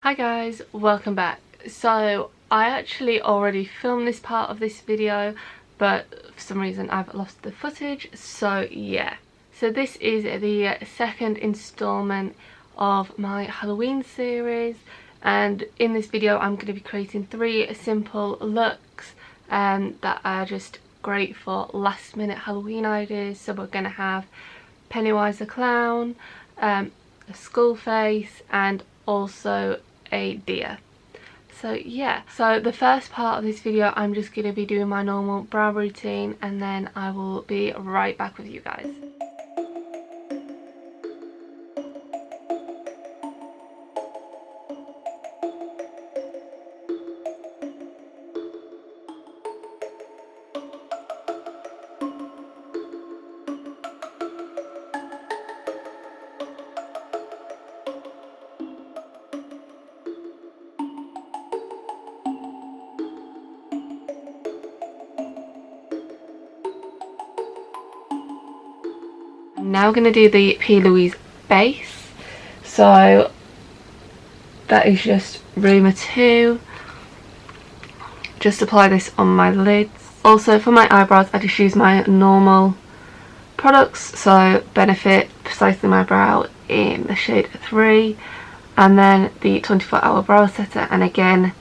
Hi guys, welcome back. So I actually already filmed this part of this video, but for some reason I've lost the footage, so yeah. So this is the second installment of my Halloween series, and in this video I'm going to be creating 3 simple looks that are just great for last minute Halloween ideas. So we're going to have Pennywise the Clown, a skull face, and also a deer. So yeah, so the first part of this video I'm just going to be doing my normal brow routine, and then I will be right back with you guys. I'm now going to do the P. Louise base. So that is just Rumor 2. Just apply this on my lids. Also for my eyebrows I just use my normal products. So Benefit Precisely My Brow in the shade 3. And then the 24-hour brow setter. And again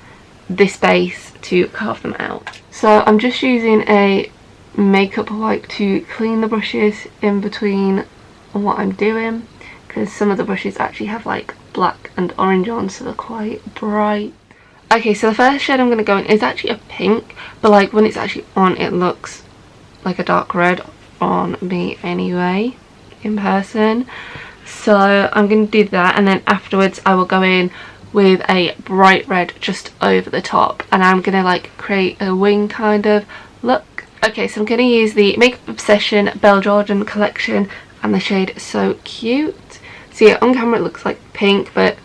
this base to carve them out. So I'm just using a makeup wipe to clean the brushes in between what I'm doing, because some of the brushes actually have like black and orange on, so they're quite bright. Okay, so the first shade I'm going to go in is actually a pink, but like when it's actually on it looks like a dark red on me anyway in person. So I'm going to do that, and then afterwards I will go in with a bright red just over the top, and I'm going to like create a wing kind of look. Okay, so I'm going to use the Makeup Obsession Belle Jordan collection and the shade So Cute. So yeah, on camera it looks like pink, but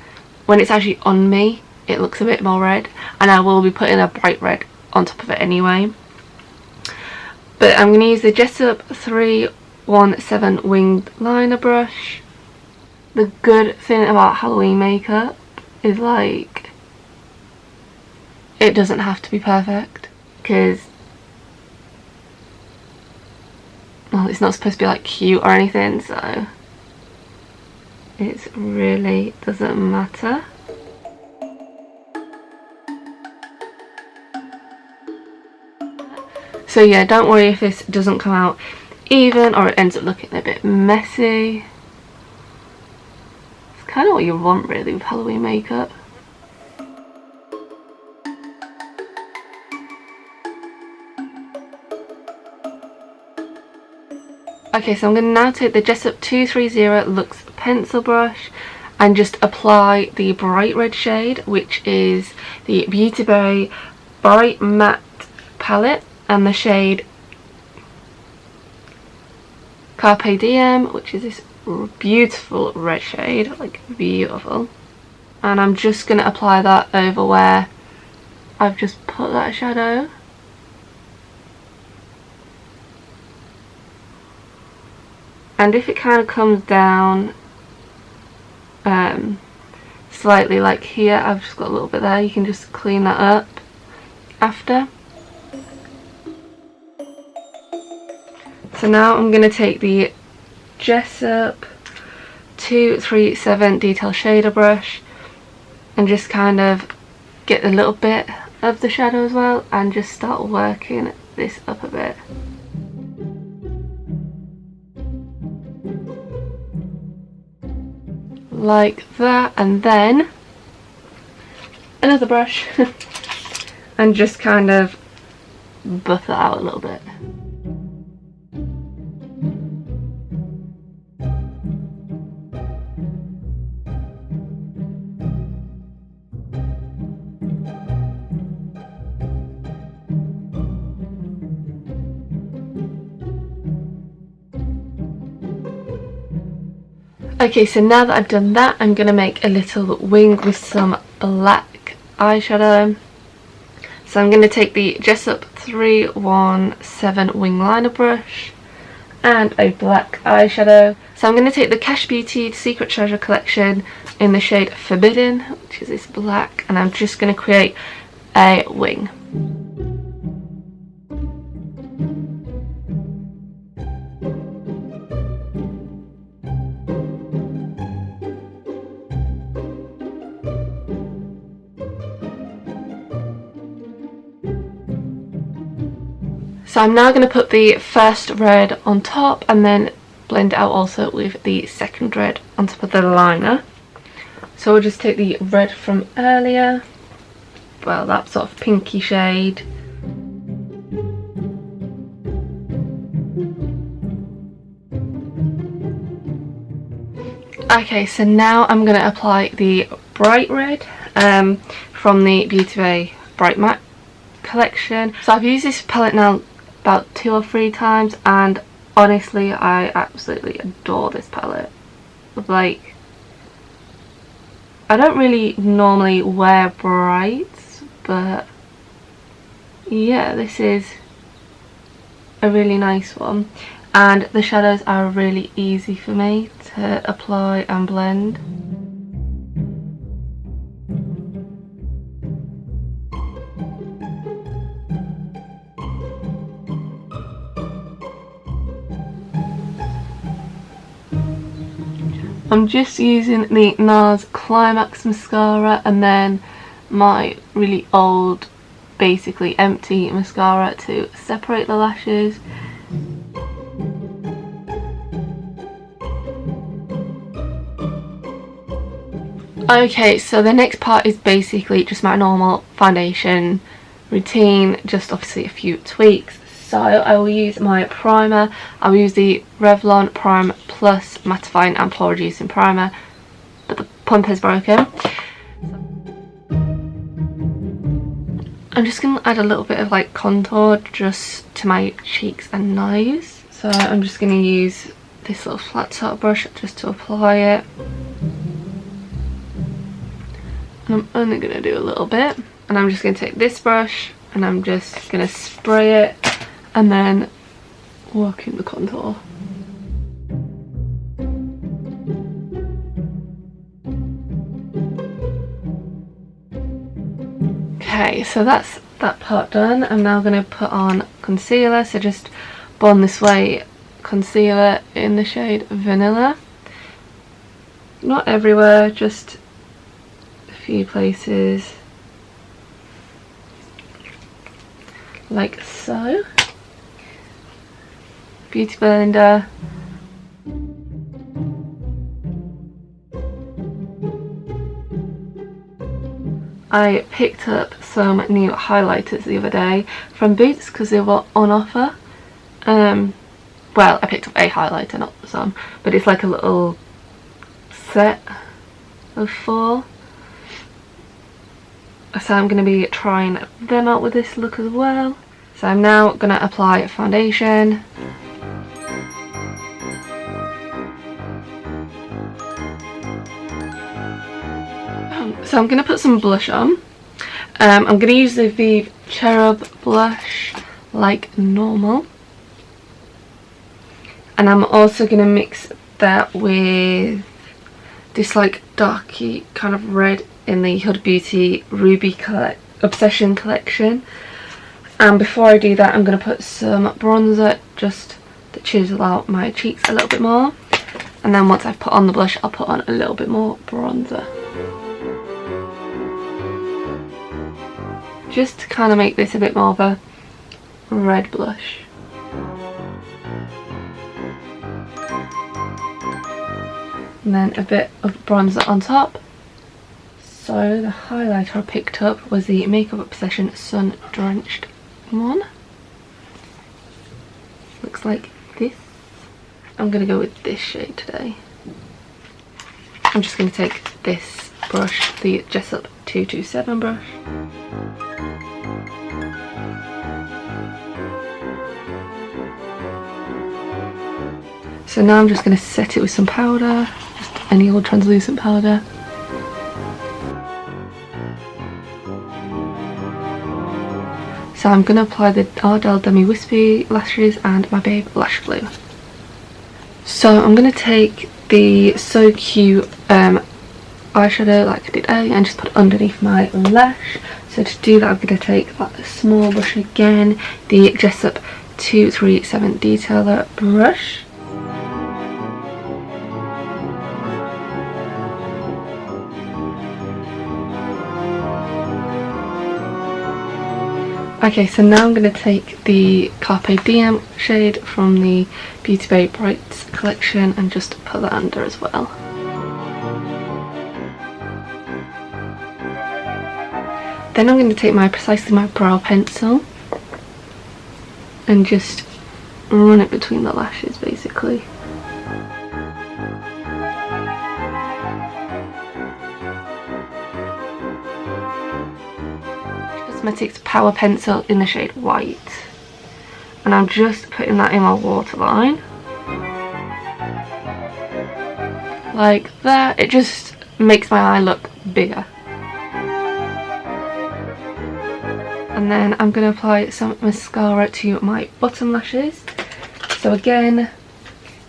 when it's actually on me it looks a bit more red, and I will be putting a bright red on top of it anyway. But I'm going to use the Jessup 317 winged liner brush. The good thing about Halloween makeup is like it doesn't have to be perfect, because well, it's not supposed to be like cute or anything, so it really doesn't matter. So yeah, don't worry if this doesn't come out even or it ends up looking a bit messy. It's kind of what you want really with Halloween makeup. Okay, so I'm going to now take the Jessup 230 Luxe pencil brush and just apply the bright red shade, which is the Beauty Bay Bright Matte palette, and the shade Carpe Diem, which is this beautiful red shade, like beautiful. And I'm just going to apply that over where I've just put that shadow. And if it kind of comes down slightly like here, I've just got a little bit there, you can just clean that up after. So now I'm going to take the Jessup 237 detail shader brush and just kind of get a little bit of the shadow as well, and just start working this up a bit. Like that, and then another brush and just kind of buff that out a little bit. Okay, so now that I've done that, I'm going to make a little wing with some black eyeshadow. So I'm going to take the Jessup 317 wing liner brush and a black eyeshadow. So I'm going to take the Cash Beauty Secret Treasure collection in the shade Forbidden, which is this black, and I'm just going to create a wing. So I'm now going to put the first red on top and then blend it out also with the second red on top of the liner. So we'll just take the red from earlier, well, that sort of pinky shade, okay, so now I'm going to apply the bright red from the Beauty Bay Bright Matte collection. So I've used this palette now about 2 or 3 times, and honestly I absolutely adore this palette. Like, I don't really normally wear brights, but yeah, this is a really nice one, and the shadows are really easy for me to apply and blend. I'm just using the NARS Climax mascara and then my really old, basically empty mascara to separate the lashes. Okay, so the next part is basically just my normal foundation routine, just obviously a few tweaks. So I will use my primer. I will use the Revlon Prime Plus Mattifying and Pore Reducing Primer, but the pump is broken. I'm just going to add a little bit of like contour just to my cheeks and nose. So I'm just going to use this little flat top brush just to apply it. And I'm only going to do a little bit. And I'm just going to take this brush and I'm just going to spray it and then work in the contour. Okay, so that's that part done. I'm now going to put on concealer, so just Born This Way concealer in the shade Vanilla. Not everywhere, just a few places, like so. Beauty blender. I picked up some new highlighters the other day from Boots because they were on offer. Well, I picked up a highlighter, not some, but it's like a little set of 4. So I'm going to be trying them out with this look as well. So I'm now going to apply foundation. So I'm going to put some blush on. I'm going to use the Vive Cherub blush like normal. And I'm also going to mix that with this like darky kind of red in the Huda Beauty Ruby Obsession collection. And before I do that, I'm going to put some bronzer just to chisel out my cheeks a little bit more. And then once I've put on the blush, I'll put on a little bit more bronzer. Just to kind of make this a bit more of a red blush. And then a bit of bronzer on top. So the highlighter I picked up was the Makeup Obsession Sun Drenched one. Looks like this. I'm going to go with this shade today. I'm just going to take this brush, the Jessup 227 brush. So now I'm just going to set it with some powder, just any old translucent powder. So I'm going to apply the Ardell Demi Wispy lashes and my Babe Lash Glue. So I'm going to take the So Cute eyeshadow like I did earlier and just put it underneath my lash. So to do that, I'm going to take that small brush again, the Jessup 237 detailer brush. Okay, so now I'm going to take the Carpe Diem shade from the Beauty Bay Brights collection and just put that under as well. Then I'm going to take precisely my brow pencil and just run it between the lashes basically. Cosmetics Power Pencil in the shade White, and I'm just putting that in my waterline like that. It just makes my eye look bigger. And then I'm going to apply some mascara to my bottom lashes. So again,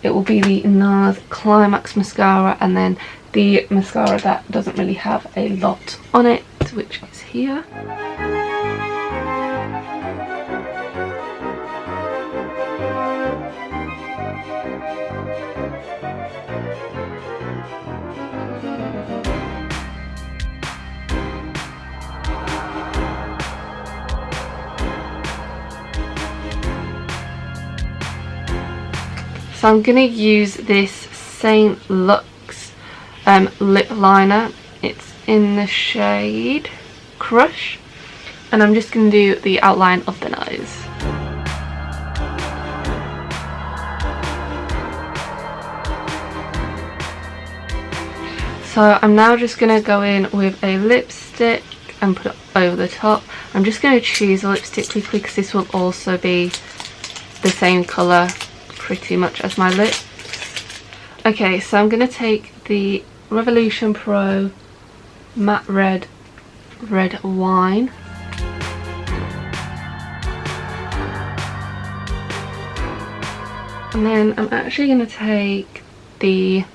it will be the NARS Climax mascara, and then the mascara that doesn't really have a lot on it, which is here. So I'm going to use this Saint Lux lip liner. It's in the shade Crush, and I'm just going to do the outline of the nose. So I'm now just going to go in with a lipstick and put it over the top. I'm just going to choose a lipstick quickly because this will also be the same colour pretty much as my lips. Okay, so I'm going to take the Revolution Pro Matte Red Wine. And then I'm actually going to take the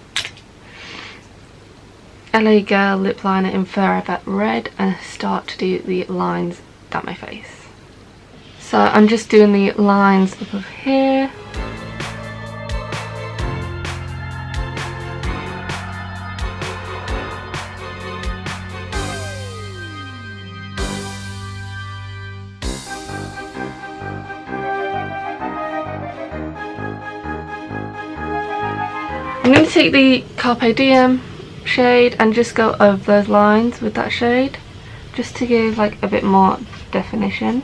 LA Girl lip liner in Forever Red and start to do the lines down my face. So I'm just doing the lines above here. I'm going to take the Carpe Diem shade and just go over those lines with that shade, just to give like a bit more definition.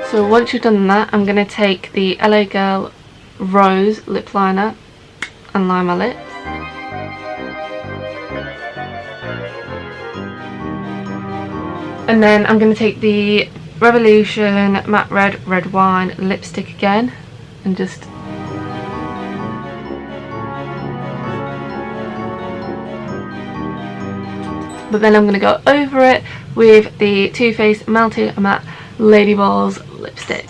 So once you've done that, I'm going to take the LA Girl Rose lip liner and line my lips. And then I'm going to take the Revolution Matte Red Wine lipstick again and just but then I'm going to go over it with the Too Faced Melting Matte Lady Balls lipstick.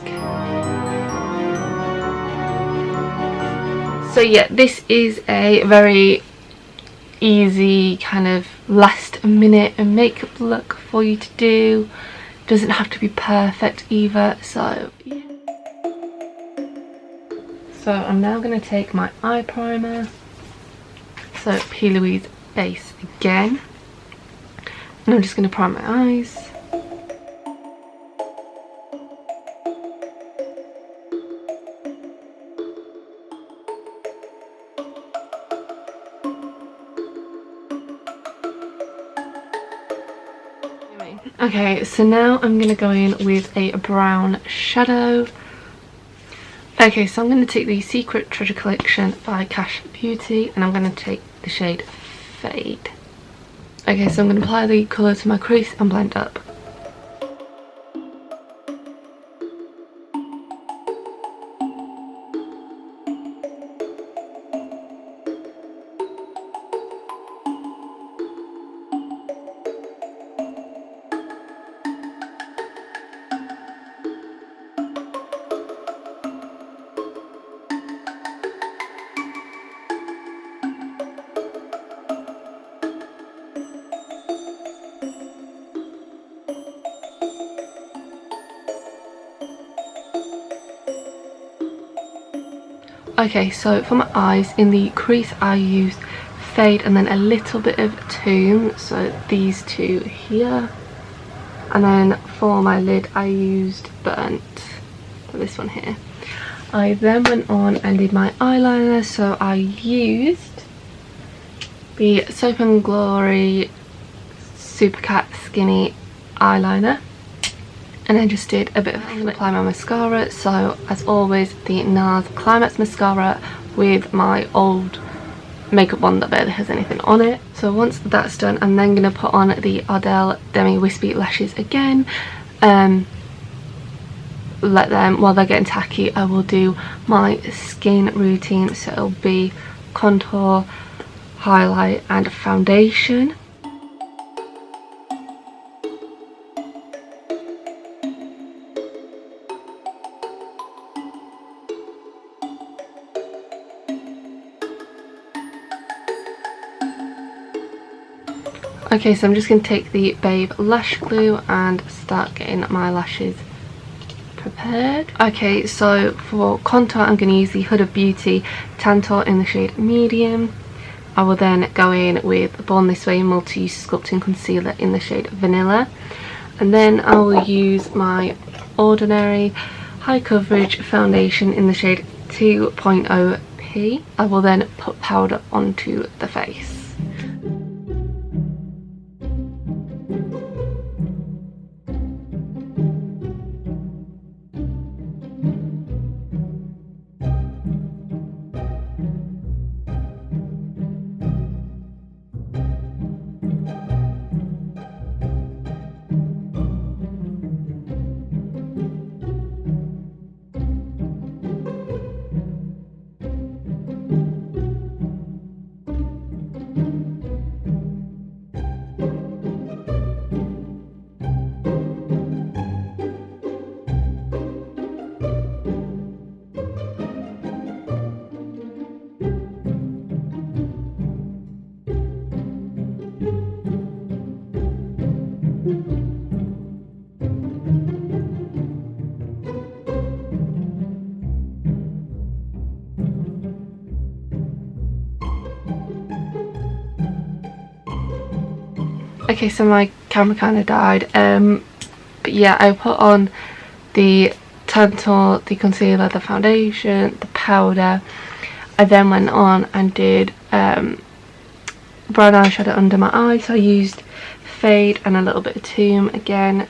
So yeah, this is a very easy kind of last minute makeup look for you to do. Doesn't have to be perfect either, so yeah. So I'm now going to take my eye primer, so P. Louise base again, and I'm just going to prime my eyes. Okay, so now I'm going to go in with a brown shadow. Okay, so I'm going to take the Secret Treasure Collection by Cash Beauty, and I'm going to take the shade Fade. Okay, so I'm going to apply the colour to my crease and blend up. Okay, so for my eyes, in the crease I used Fade and then a little bit of Toon, so these two here. And then for my lid I used Burnt, so this one here. I then went on and did my eyeliner, so I used the Soap & Glory Supercat Skinny eyeliner, and I just did a bit of apply my mascara. So as always, the NARS Climax mascara with my old makeup wand that barely has anything on it. So once that's done, I'm then going to put on the Ardell Demi Wispy lashes again. Let them, while they're getting tacky, I will do my skin routine, so it'll be contour, highlight and foundation. Okay, so I'm just going to take the Babe lash glue and start getting my lashes prepared. Okay, so for contour I'm going to use the Huda Beauty Tantour in the shade Medium. I will then go in with Born This Way Multi-Use Sculpting Concealer in the shade Vanilla, and then I will use my Ordinary High Coverage Foundation in the shade 2.0p. I will then put powder onto the face. Okay, so my camera kind of died, but yeah, I put on the Tantour, the concealer, the foundation, the powder. I then went on and did brown eyeshadow under my eye, so I used Fade and a little bit of Toon again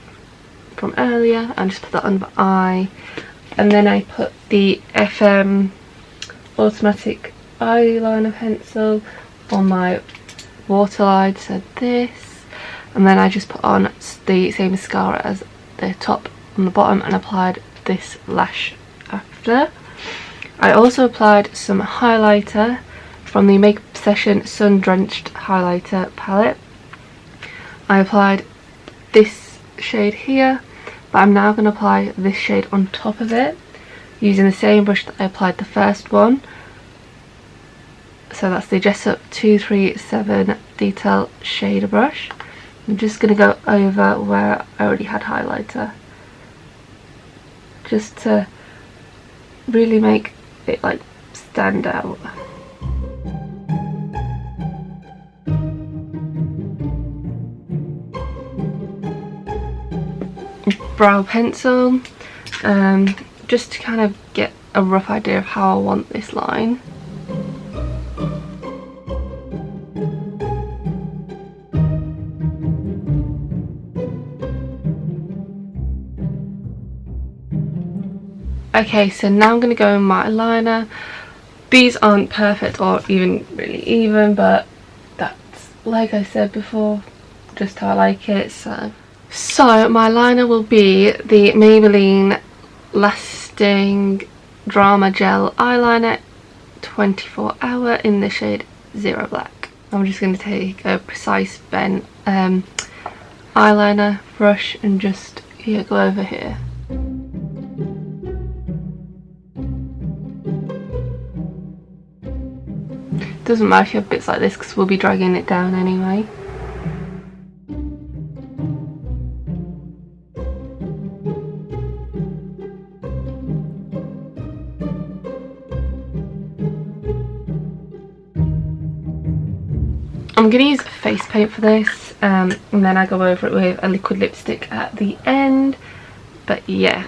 from earlier, and just put that under my eye. And then I put the FM automatic eyeliner pencil on my waterline, so this. And then I just put on the same mascara as the top on the bottom and applied this lash after. I also applied some highlighter from the Makeup Obsession Sun Drenched Highlighter palette. I applied this shade here, but I'm now going to apply this shade on top of it using the same brush that I applied the first one. So that's the Jessup 237 Detail Shader brush. I'm just going to go over where I already had highlighter, just to really make it like stand out. Brow pencil, just to kind of get a rough idea of how I want this line. Okay, so now I'm going to go in my eyeliner. These aren't perfect or even really even, but that's, like I said before, just how I like it. So my eyeliner will be the Maybelline Lasting Drama Gel Eyeliner 24 Hour in the shade Zero Black. I'm just going to take a Precise Ben eyeliner brush and just go over here. Doesn't matter if you have bits like this because we'll be dragging it down anyway. I'm going to use face paint for this, and then I go over it with a liquid lipstick at the end, but yeah.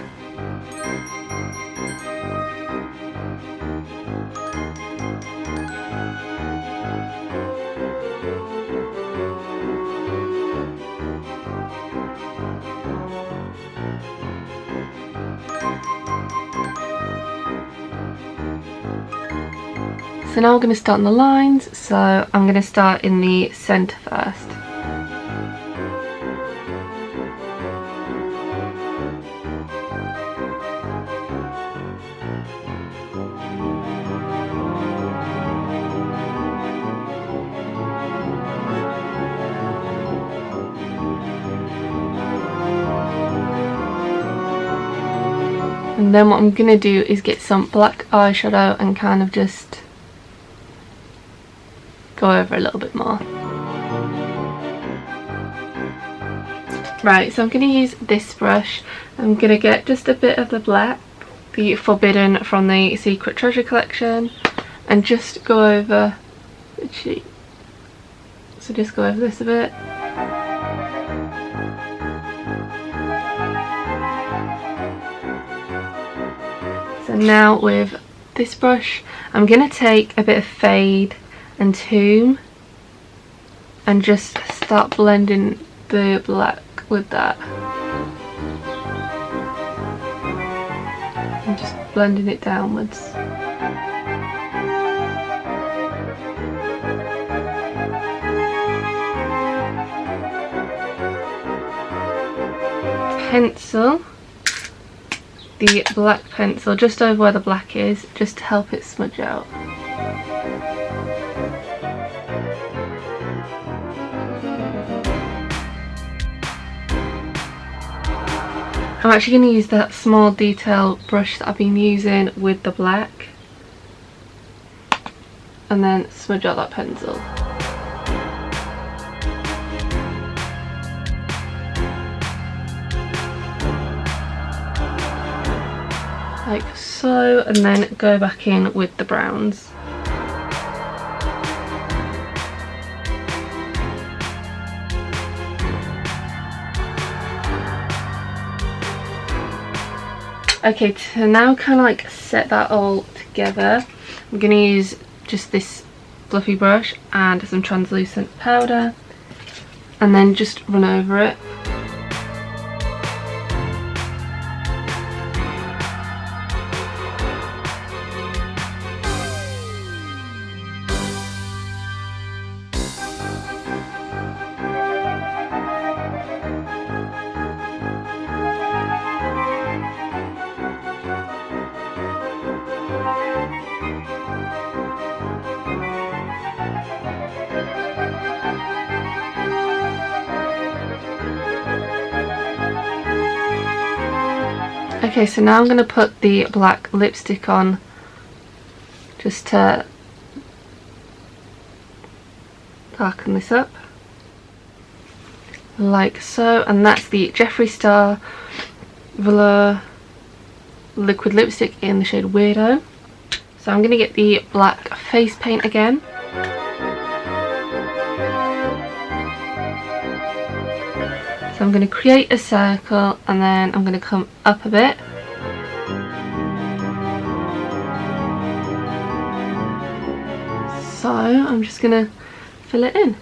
So now we're going to start on the lines, so I'm going to start in the centre first. And then what I'm going to do is get some black eyeshadow and kind of just go over a little bit more. Right, so I'm going to use this brush. I'm going to get just a bit of the black, the Forbidden from the Secret Treasure collection, and just go over the cheek. So just go over this a bit. So now with this brush, I'm going to take a bit of Fade and Tomb and just start blending the black with that. And just blending it downwards. Pencil the black pencil just over where the black is, just to help it smudge out. I'm actually going to use that small detail brush that I've been using with the black and then smudge out that pencil. Like so, and then go back in with the browns. Okay, to now kind of like set that all together, I'm going to use just this fluffy brush and some translucent powder and then just run over it. Okay, so now I'm going to put the black lipstick on just to darken this up, like so, and that's the Jeffree Star Velour liquid lipstick in the shade Weirdo. So I'm going to get the black face paint again. So I'm going to create a circle and then I'm going to come up a bit. So I'm just going to fill it in.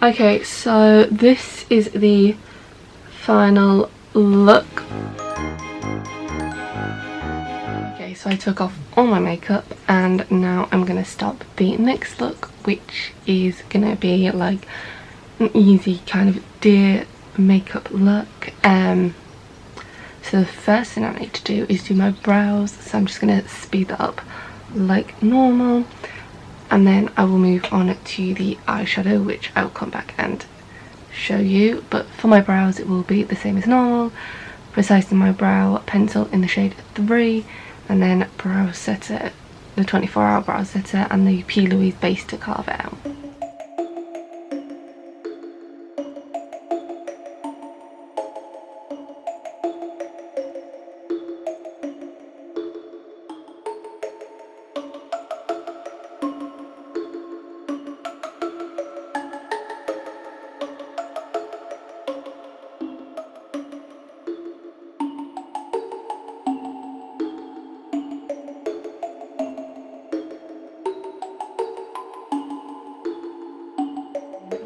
Okay, so this is the final look. Okay, so I took off all my makeup and now I'm gonna start the next look, which is gonna be like an easy kind of deer makeup look. So the first thing I need to do is do my brows, so I'm just gonna speed that up like normal, and then I will move on to the eyeshadow, which I'll come back and show you. But for my brows it will be the same as normal. Precisely my brow pencil in the shade 3, and then brow setter, the 24-hour brow setter, and the P. Louise base to carve it out.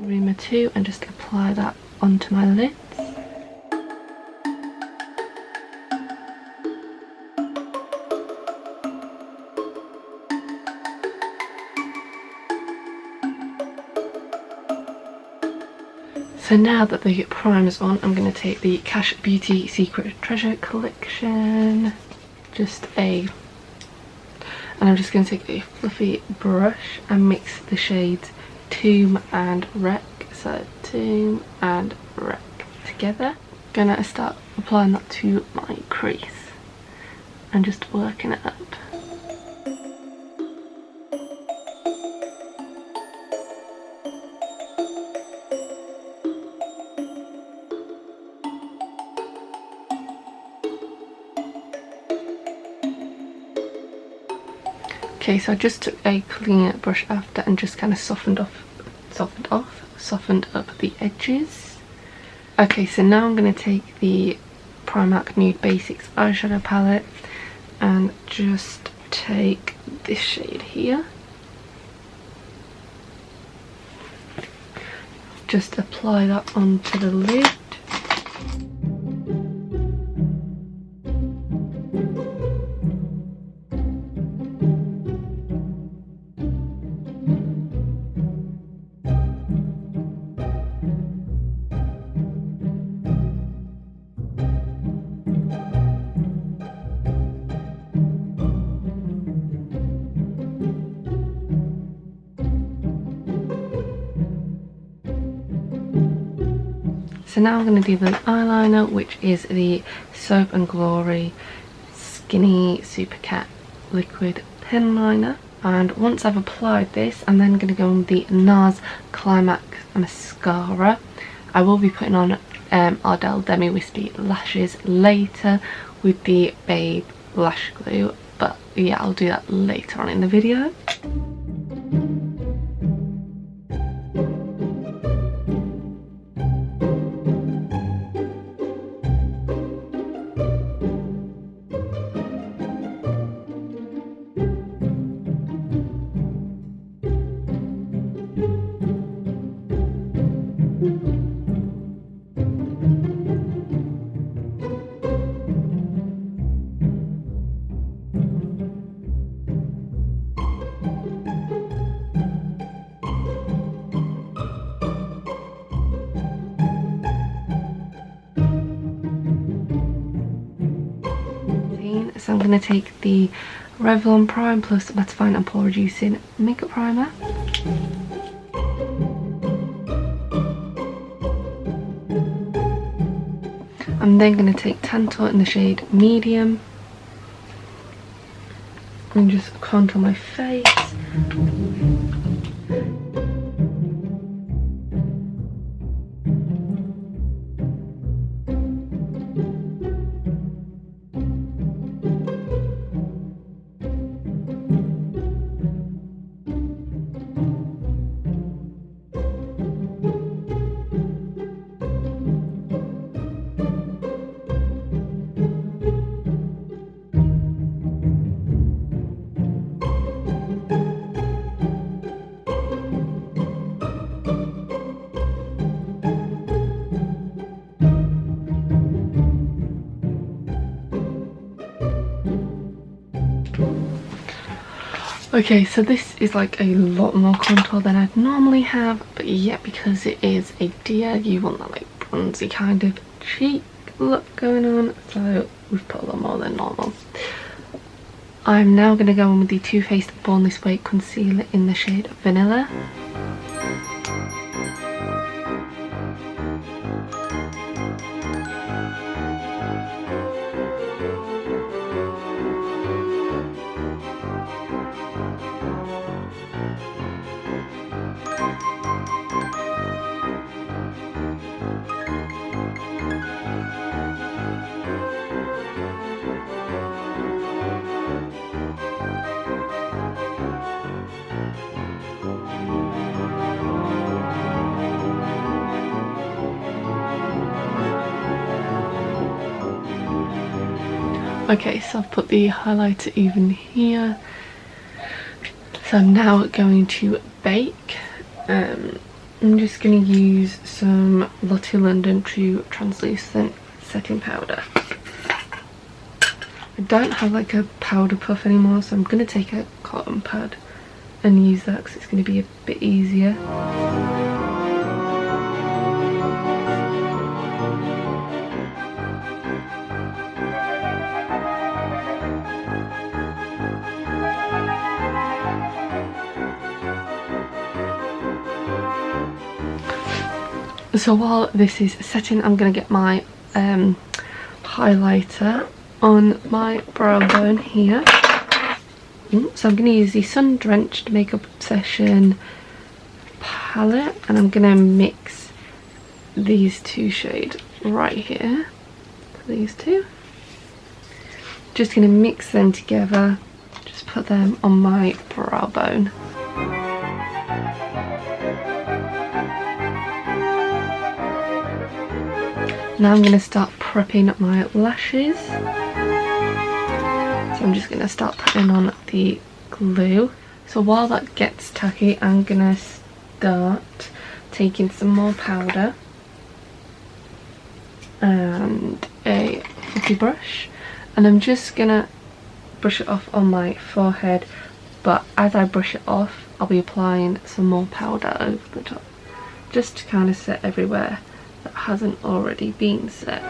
Roomer 2 and just apply that onto my lids. So now that the primer's on, I'm going to take the Cash Beauty Secret Treasure Collection. And I'm just going to take a fluffy brush and mix the shades Tomb and Wreck. So Tomb and Wreck together. Going to start applying that to my crease and just working it up. Okay, so I just took a clean brush after and just kind of softened up the edges. Okay, so now I'm going to take the Primark Nude Basics eyeshadow palette and just take this shade here. Just apply that onto the lid. So now I'm going to do the eyeliner, which is the Soap and Glory Skinny Super Cat Liquid Pen Liner. And once I've applied this, I'm then going to go on the NARS Climax Mascara. I will be putting on Ardell Demi Wispy Lashes later with the Babe Lash Glue. But yeah, I'll do that later on in the video. So I'm going to take the Revlon Prime Plus Mattifying and Pore Reducing Makeup Primer. I'm then going to take Tantor in the shade Medium and just contour my face. Okay, so this is like a lot more contour than I'd normally have, but yeah, because it is a deer, you want that like bronzy kind of cheek look going on, so we've put a lot more than normal. I'm now going to go on with the Too Faced Born This Way concealer in the shade Vanilla. Okay, so I've put the highlighter even here. So I'm now going to bake. I'm just going to use some Lottie London True Translucent Setting Powder. I don't have like a powder puff anymore, so I'm going to take a cotton pad and use that because it's going to be a bit easier. So while this is setting, I'm going to get my highlighter on my brow bone here. So I'm going to use the Sun Drenched Makeup Obsession palette, and I'm going to mix these two shades right here. These two. Just going to mix them together, just put them on my brow bone. Now I'm going to start prepping my lashes. So I'm just going to start putting on the glue. So while that gets tacky, I'm going to start taking some more powder and a fluffy brush, and I'm just going to brush it off on my forehead, but as I brush it off I'll be applying some more powder over the top, just to kind of set everywhere that hasn't already been set.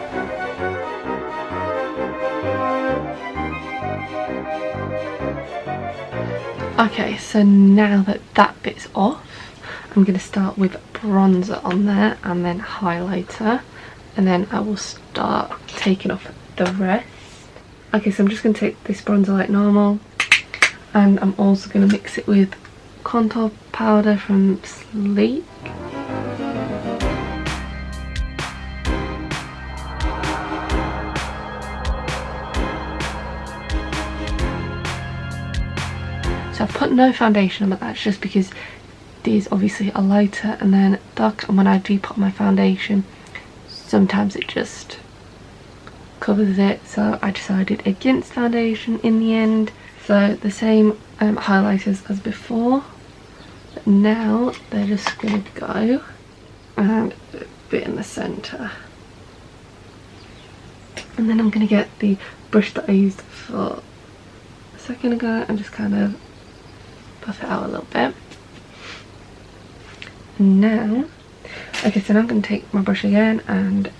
Okay, so now that that bit's off, I'm going to start with bronzer on there and then highlighter, and then I will start taking off the rest. Okay, so I'm just going to take this bronzer like normal, and I'm also going to mix it with contour powder from Sleek. So I've put no foundation on, but that's just because these obviously are lighter and then dark, and when I do put my foundation sometimes it just covers it, so I decided against foundation in the end. So the same highlighters as before, but now they're just going to go and a bit in the centre, and then I'm going to get the brush that I used for a second ago and just kind of buff it out a little bit. Now, okay, so now I'm going to take my brush again and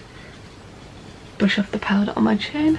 brush off the powder on my chin.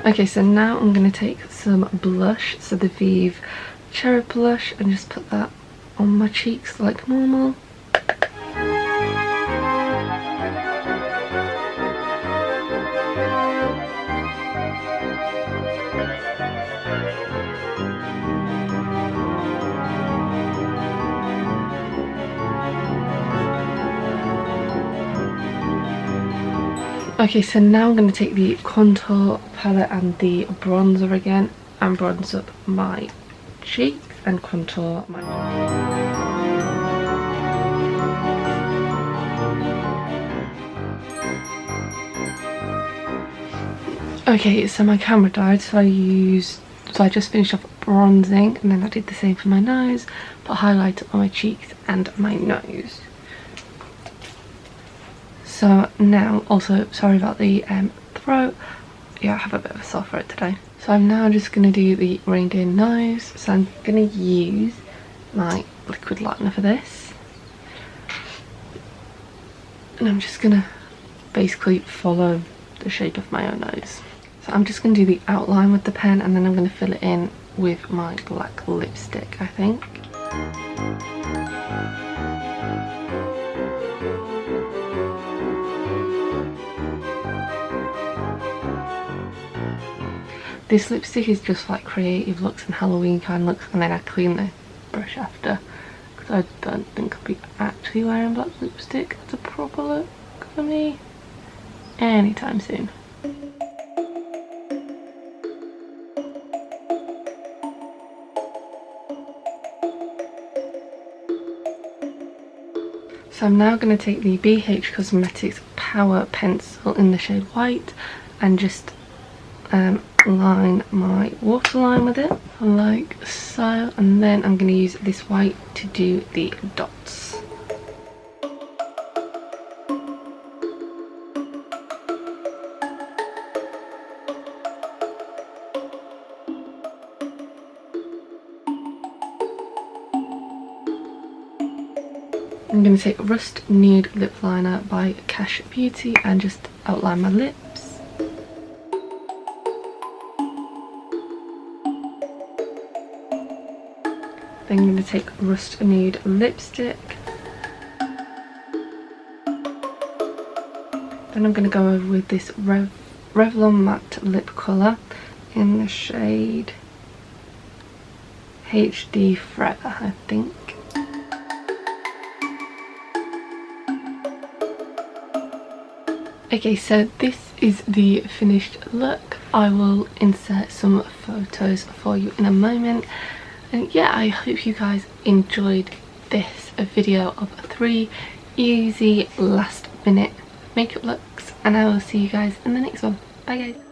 Okay, so now I'm going to take some blush, so the Vive Cherry Blush, and just put that on my cheeks like normal. Okay, so now I'm going to take the contour palette and the bronzer again and bronze up my cheeks and contour my... Okay, so my camera died, so I just finished off bronzing, and then I did the same for my nose, put highlighter on my cheeks and my nose. So now, also sorry about the throat, yeah, I have a bit of a sore throat today. So I'm now just going to do the reindeer nose, so I'm going to use my liquid liner for this. And I'm just going to basically follow the shape of my own nose. So I'm just going to do the outline with the pen, and then I'm going to fill it in with my black lipstick, I think. This lipstick is just like creative looks and Halloween kind of looks, and then I clean the brush after because I don't think I'll be actually wearing black lipstick as a proper look for me anytime soon. So I'm now going to take the BH Cosmetics Power Pencil in the shade White and just line my waterline with it like so, and then I'm going to use this white to do the dots. I'm going to take Rust Nude Lip Liner by Cash Beauty and just outline my lips. Then I'm going to take Rust Nude Lipstick. Then I'm going to go over with this Revlon Matte Lip Colour in the shade HD Forever, I think. Okay, so this is the finished look. I will insert some photos for you in a moment. And yeah, I hope you guys enjoyed this video of 3 easy last minute makeup looks, and I will see you guys in the next one. Bye guys.